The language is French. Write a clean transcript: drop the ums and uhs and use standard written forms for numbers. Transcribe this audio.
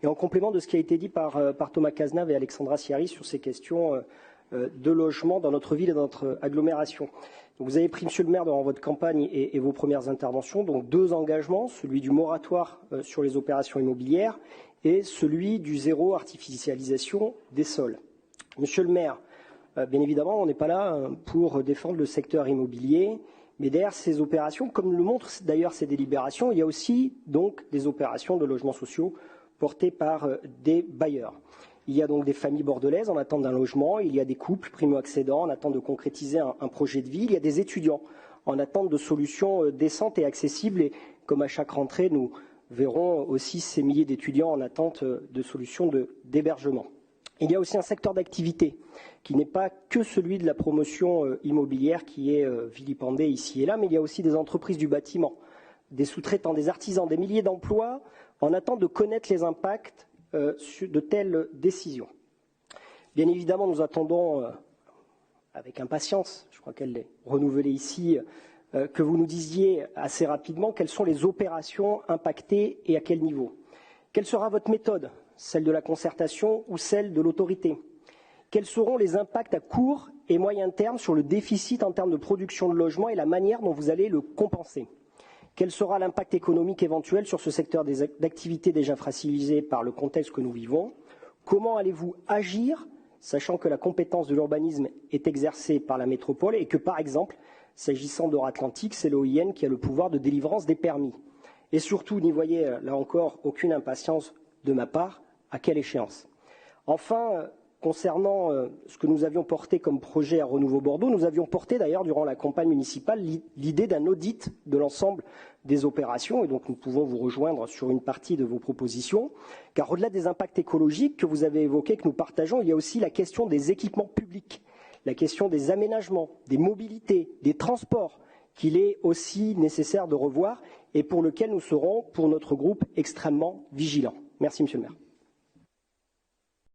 Et en complément de ce qui a été dit par Thomas Cazenave et Alexandra Siari sur ces questions de logement dans notre ville et dans notre agglomération. Donc vous avez pris, Monsieur le maire, dans votre campagne et vos premières interventions, donc 2 engagements, celui du moratoire sur les opérations immobilières et celui du zéro artificialisation des sols. Monsieur le maire, bien évidemment, on n'est pas là pour défendre le secteur immobilier, mais derrière ces opérations, comme le montrent d'ailleurs ces délibérations, il y a aussi donc des opérations de logements sociaux portées par des bailleurs. Il y a donc des familles bordelaises en attente d'un logement, il y a des couples primo-accédants en attente de concrétiser un projet de vie, il y a des étudiants en attente de solutions décentes et accessibles. Et comme à chaque rentrée, nous verrons aussi ces milliers d'étudiants en attente de solutions d'hébergement. Il y a aussi un secteur d'activité qui n'est pas que celui de la promotion immobilière qui est vilipendé ici et là, mais il y a aussi des entreprises du bâtiment, des sous-traitants, des artisans, des milliers d'emplois en attente de connaître les impacts de telles décisions. Bien évidemment, nous attendons avec impatience, je crois qu'elle est renouvelée ici, que vous nous disiez assez rapidement quelles sont les opérations impactées et à quel niveau. Quelle sera votre méthode, celle de la concertation ou celle de l'autorité? Quels seront les impacts à court et moyen terme sur le déficit en termes de production de logements et la manière dont vous allez le compenser? Quel sera l'impact économique éventuel sur ce secteur d'activité déjà fragilisé par le contexte que nous vivons? Comment allez-vous agir, sachant que la compétence de l'urbanisme est exercée par la métropole et que, par exemple, s'agissant d'Euratlantique, c'est l'OIN qui a le pouvoir de délivrance des permis? Et surtout, n'y voyez là encore aucune impatience de ma part, à quelle échéance? Enfin, concernant ce que nous avions porté comme projet à Renouveau Bordeaux, nous avions porté d'ailleurs durant la campagne municipale l'idée d'un audit de l'ensemble des opérations et donc nous pouvons vous rejoindre sur une partie de vos propositions, car au-delà des impacts écologiques que vous avez évoqués, que nous partageons, il y a aussi la question des équipements publics, la question des aménagements, des mobilités, des transports qu'il est aussi nécessaire de revoir et pour lequel nous serons, pour notre groupe, extrêmement vigilants. Merci, Monsieur le maire.